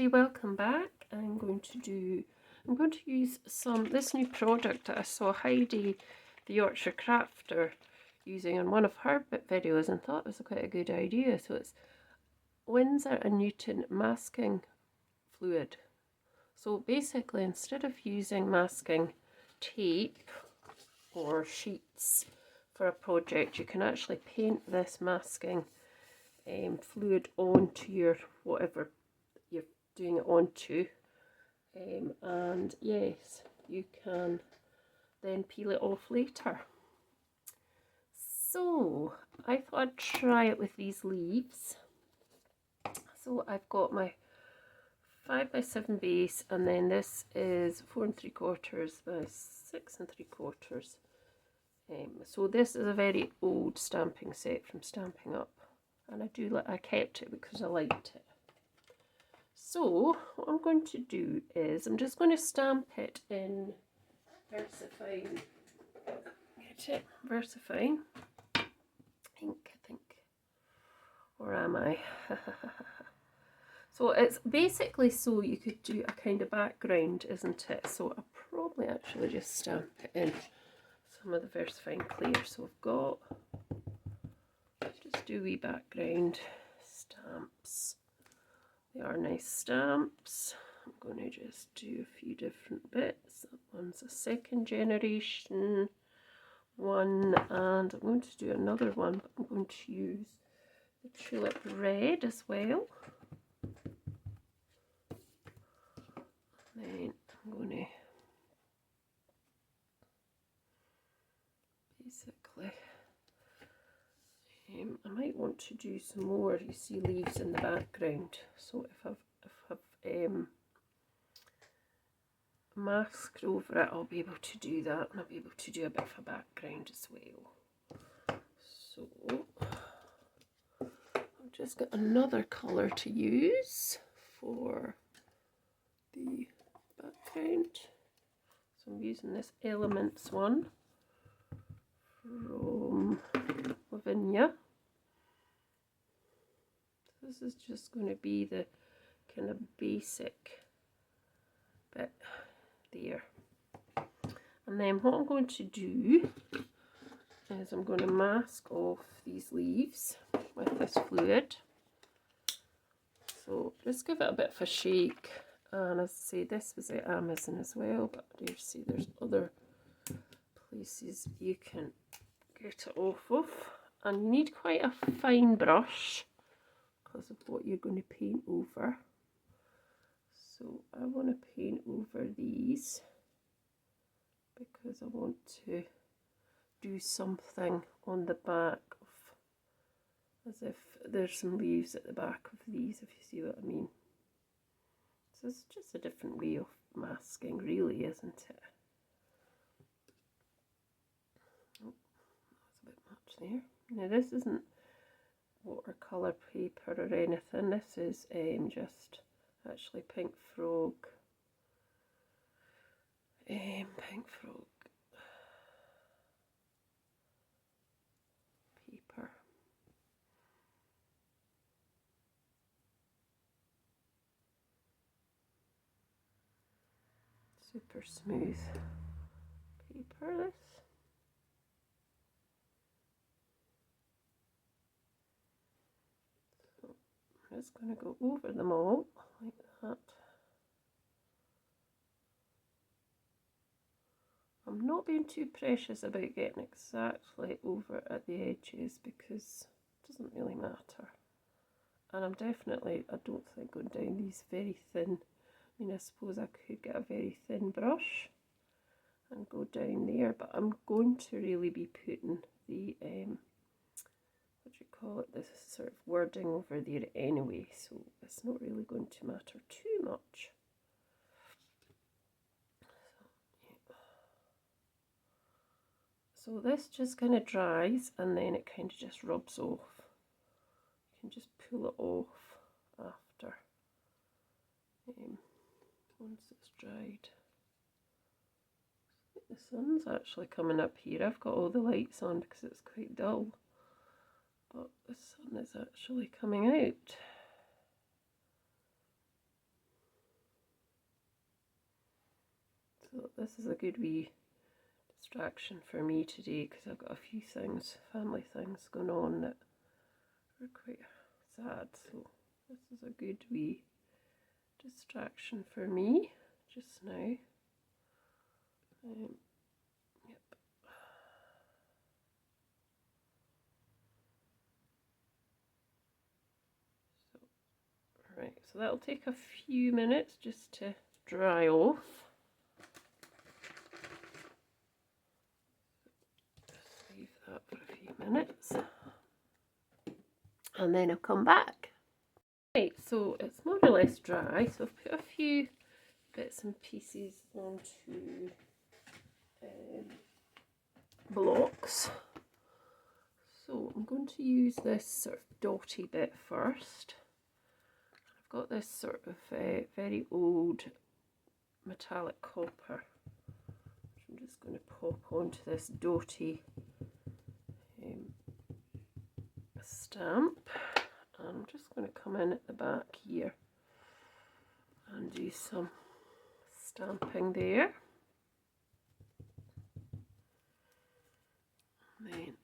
everybody, welcome back. I'm going to use this new product that I saw Heidi, the Yorkshire Crafter, using on one of her videos and thought it was quite a good idea. So it's Winsor & Newton masking fluid. So basically, instead of using masking tape or sheets for a project, you can actually paint this masking fluid onto your whatever you're doing it onto, and yes, you can then peel it off later. So I thought I'd try it with these leaves. So I've got my 5x7 base, and then this is 4 3/4 by 6 3/4. So this is a very old stamping set from Stampin' Up, and I kept it because I liked it. So what I'm going to do is I'm just going to stamp it in VersaFine. Get it? VersaFine ink, I think. Or am I? So it's basically so you could do a kind of background, isn't it? So I'll probably actually just stamp it in some of the VersaFine clear. So I've got, just do wee background stamps. They are nice stamps. I'm going to just do a few different bits. That one's a 2nd generation one, and I'm going to do another one, but I'm going to use the Tulip Red as well. Then I'm going to basically, I might want to do some more, you see, leaves in the background. So if I've masked over it, I'll be able to do that, and I'll be able to do a bit of a background as well. So I've just got another colour to use for the background. So I'm using this Elements one from Lavinia. This is just going to be the kind of basic bit there. And then what I'm going to do is I'm going to mask off these leaves with this fluid. So just give it a bit of a shake. And as I say, this was at Amazon as well, but you see there's other places you can get it off of. And you need quite a fine brush because of what you're going to paint over. So I want to paint over these because I want to do something on the back of, as if there's some leaves at the back of these, if you see what I mean. So it's just a different way of masking, really, isn't it? Oh, that's a bit much there. Now this isn't watercolour paper or anything. This is just actually Pink Frog. Pink Frog paper. Super smooth paper, this. So I'm just going to go over them all like that. I'm not being too precious about getting exactly over at the edges because it doesn't really matter. And I'm definitely, I don't think going down these very thin. I mean, I suppose I could get a very thin brush and go down there, but I'm going to really be putting the, what do you call it, this sort of wording over there anyway, so it's not really going to matter too much. So this just kind of dries and then it kind of just rubs off. You can just pull it off after, once it's dried. The sun's actually coming up here. I've got all the lights on because it's quite dull, but the sun is actually coming out. So this is a good wee distraction for me today because I've got a few things, family things going on that are quite sad. So this is a good wee distraction for me just now. Yep. So, right, so that'll take a few minutes just to dry off. Just leave that for a few minutes. And then I'll come back. Right, so it's more or less dry, so I've put a few bits and pieces onto blocks. So I'm going to use this sort of dotty bit first. I've got this sort of very old metallic copper, which I'm just going to pop onto this dotty stamp. And I'm just going to come in at the back here and do some stamping there. And then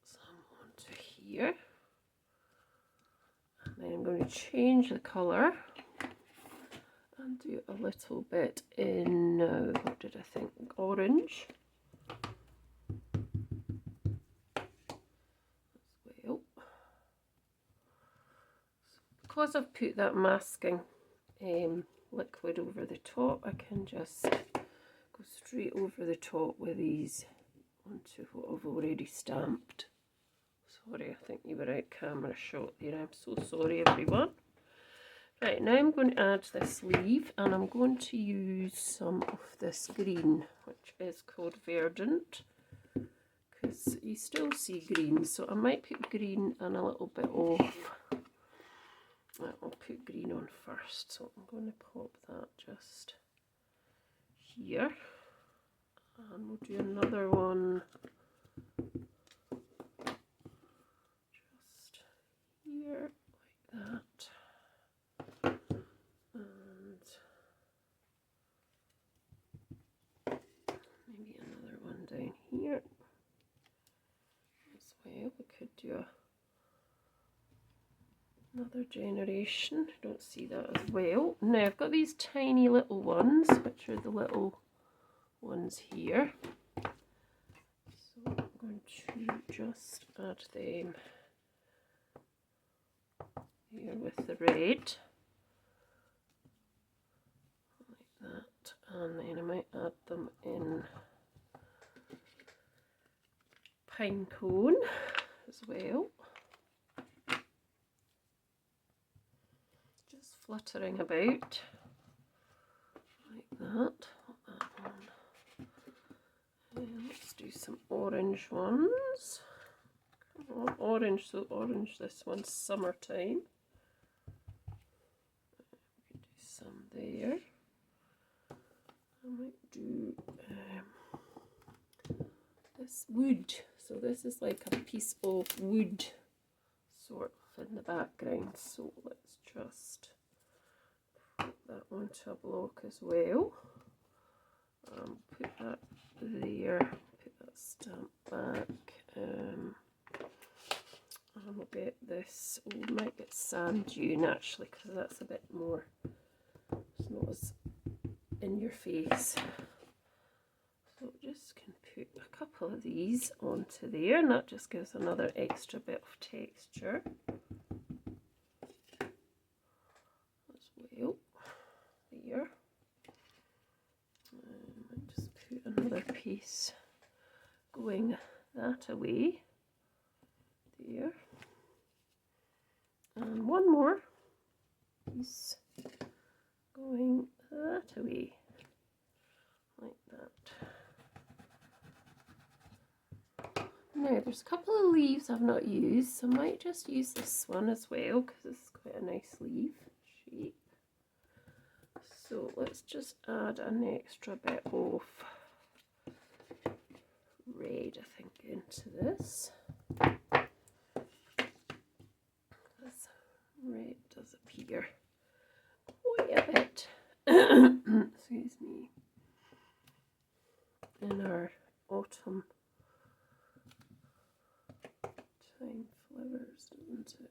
some onto here. And then I'm going to change the colour and do a little bit in, what did I think, orange. As well. So because I've put that masking liquid over the top, I can just go straight over the top with these onto what I've already stamped. Sorry, I think you were out camera shot there. I'm so sorry, everyone. Right, now I'm going to add this leaf, and I'm going to use some of this green, which is called Verdant, because you still see green, so I might put green and a little bit off. I'll put green on first, so I'm going to pop that just here, and we'll do another one just here, like that, and maybe another one down here as well. We could do another generation. I don't see that as well. Now I've got these tiny little ones, which are the little ones here. So I'm going to just add them here with the red, like that, and then I might add them in pine cone as well. Just fluttering about like that. Put that on. And let's do some orange ones. Come on, orange, so orange, this one's summertime. We can do some there. I might do this wood. So this is like a piece of wood sort of in the background. So let's just put that onto a block as well. Put that there, put that stamp back, and we'll get this, we might get sand dune actually, because that's a bit more, it's not as in your face. So just can put a couple of these onto there, and that just gives another extra bit of texture as well there. And just put another piece going that away there, and one more piece going that away like that. Now there's a couple of leaves I've not used, so I might just use this one as well because it's quite a nice leaf shape. So let's just add an extra bit of red, I think, into this. This red does appear quite a bit. Excuse me. in our autumn time flowers, doesn't it?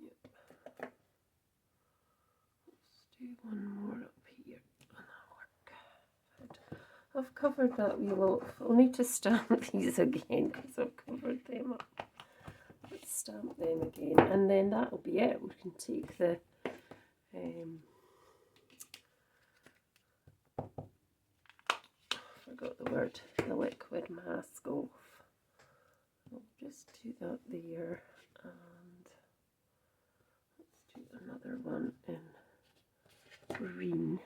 Yep. Let's do one more up here and that'll work. I've covered that wee lot. I'll need to stamp these again because I've covered them up. Let's stamp them again, and then that'll be it. We can take the forgot the word, the liquid mask off. I'll just do that there, and let's do another one in green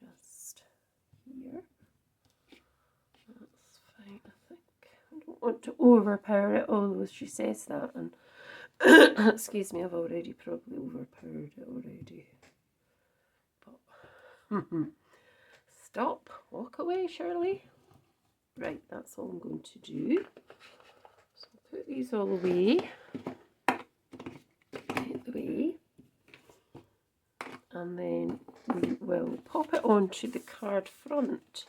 just here. That's fine, I think. I don't want to overpower it, although she says that, and excuse me, I've already probably overpowered it already. But stop, walk away, Shirley. Right, that's all I'm going to do. So I'll put these all away, out the way, and then we will pop it onto the card front,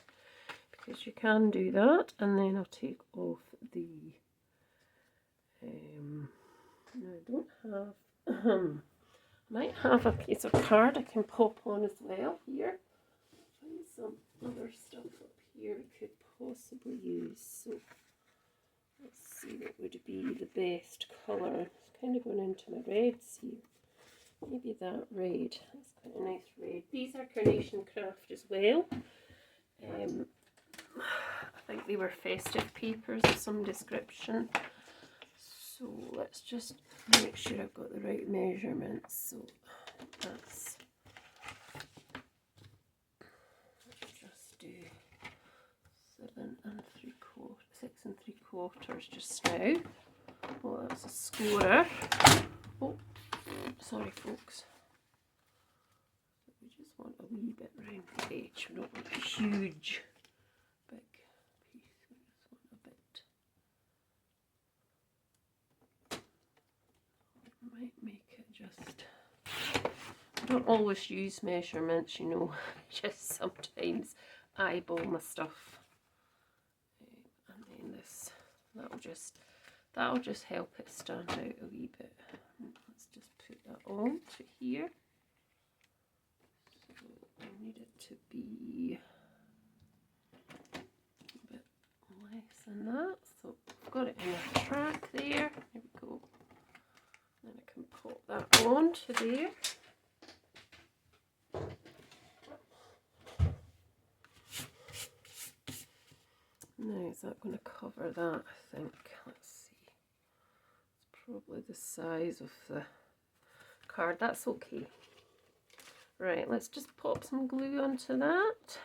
because you can do that, and then I'll take off the no, I don't have I might have a piece of card I can pop on as well here. Find some other stuff up here we could possibly use. So let's see what would be the best colour. It's kind of going into my reds here. Maybe that red. That's quite a nice red. These are Carnation Craft as well. I think they were festive papers of some description. So let's just make sure I've got the right measurements. So that's, let's just do 6 3/4 just now. Oh, that's a scorer. Oh, sorry folks. We just want a wee bit round the edge. We don't want a huge big piece. We just want a bit. Might make it just, I don't always use measurements, you know, just sometimes eyeball my stuff. And then this, that'll just help it stand out a wee bit. Let's just put that on to here. So I need it to be a bit less than that. So I've got it in a track there. There we go. Then I can pop that on to there. Now, is that going to cover that? I think. Let's see. It's probably the size of the card. That's okay. Right, let's just pop some glue onto that.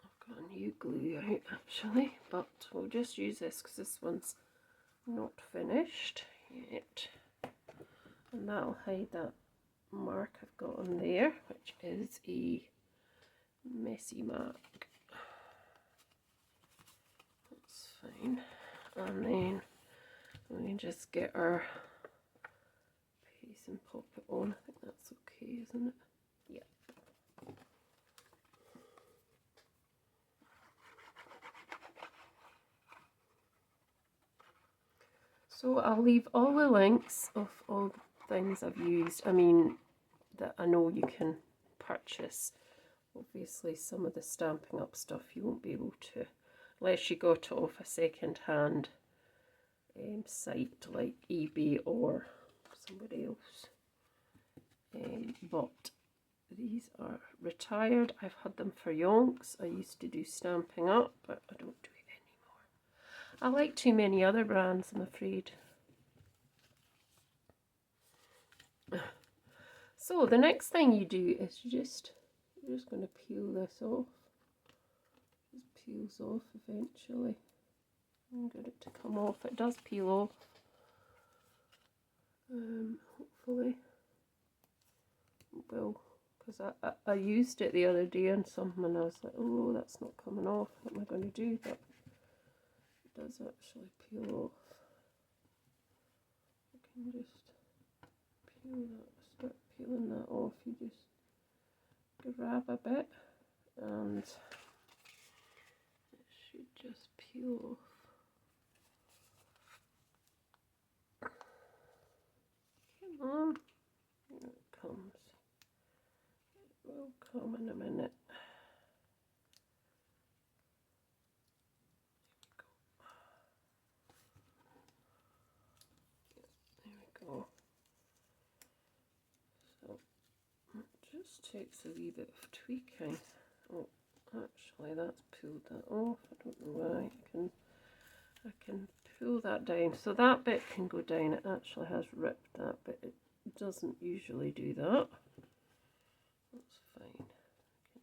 I've got a new glue out actually, but we'll just use this because this one's not finished yet. And that'll hide that mark I've got on there, which is a messy mark. That's fine. And then we can just get our piece and pop it on. I think that's okay, isn't it? Yeah. So I'll leave all the links of all the things I've used. I mean, that I know you can purchase. Obviously, some of the Stampin' Up stuff you won't be able to, unless you got it off a second-hand site like eBay or somebody else. But these are retired. I've had them for yonks. I used to do Stampin' Up, but I don't do it anymore. I like too many other brands, I'm afraid. So the next thing you do is you're just going to peel this off. It peels off eventually. And get it to come off. It does peel off. Hopefully. Well, because I used it the other day on something and I was like, oh, that's not coming off. What am I going to do? But it does actually peel off. I can just peel that, start peeling that off. You just grab a bit and it should just peel off. Come on, here it comes. It will come in a minute. There we go. So it just takes a wee bit of tweaking. Oh, actually that's pulled that off. I don't know why. I can pull that down. So that bit can go down. It actually has ripped that, but it doesn't usually do that. That's fine. I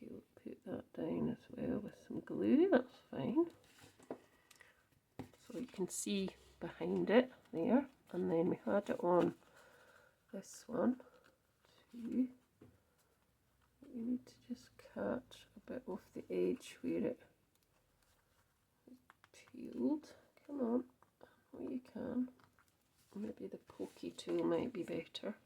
can just put that down as well with some glue. That's fine. So you can see behind it there. And then we had it on this one too. We need to just cut a bit off the edge where it peeled. Come on, oh you can. Maybe the pokey tool might be better.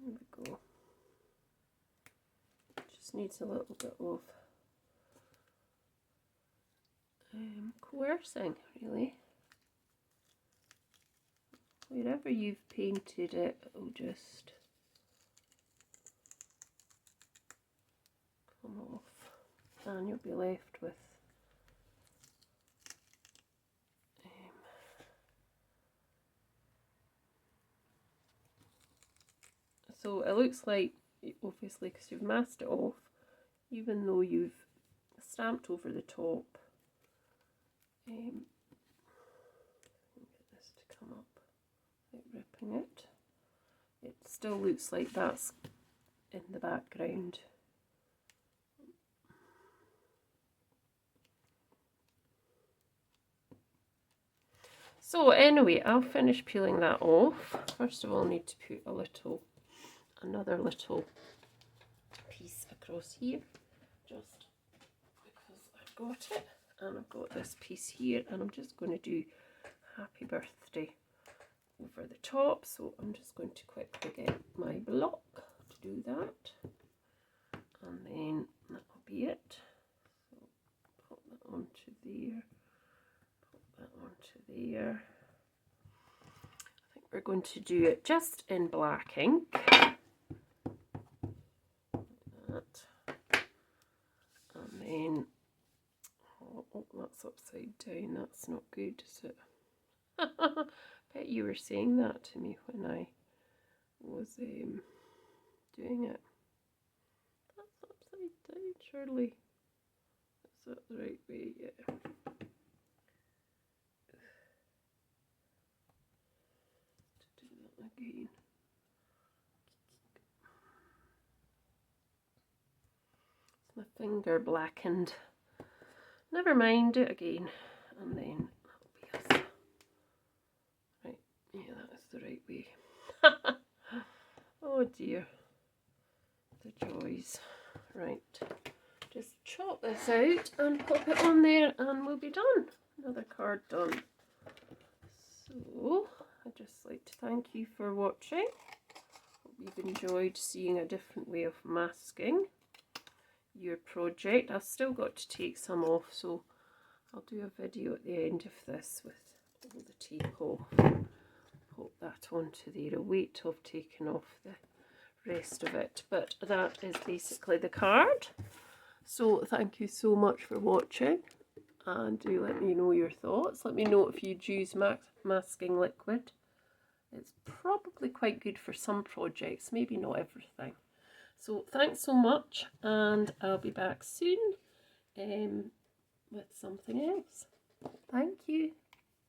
There we go. Just needs a little bit of coercing, really. Wherever you've painted it, it'll just come off, and you'll be left with so it looks like, obviously because you've masked it off, even though you've stamped over the top, get this to come up without ripping it, it still looks like that's in the background. So anyway, I'll finish peeling that off. First of all, I need to put another little piece across here, just because I've got it, and I've got this piece here, and I'm just going to do happy birthday over the top. So I'm just going to quickly get my block to do that, and then that'll be it. So pop that onto there, pop that onto there. I think we're going to do it just in black ink. And then, oh, that's upside down. That's not good, is it? Bet you were saying that to me when I was doing it. That's upside down, surely. Is that the right way? Yeah. To do that again. My finger blackened. Never mind, do it again, and then that'll be us. Right, yeah, that is the right way. Oh dear, the joys. Right, just chop this out and pop it on there, and we'll be done. Another card done. So, I'd just like to thank you for watching. Hope you've enjoyed seeing a different way of masking your project. I've still got to take some off, so I'll do a video at the end of this with all the tape off. Pop that onto there. I'll wait till I've taken off the rest of it, but that is basically the card. So thank you so much for watching, and do let me know your thoughts. Let me know if you'd use masking liquid. It's probably quite good for some projects, maybe not everything. So thanks so much, and I'll be back soon with something else. Thank you.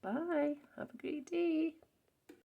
Bye. Have a great day.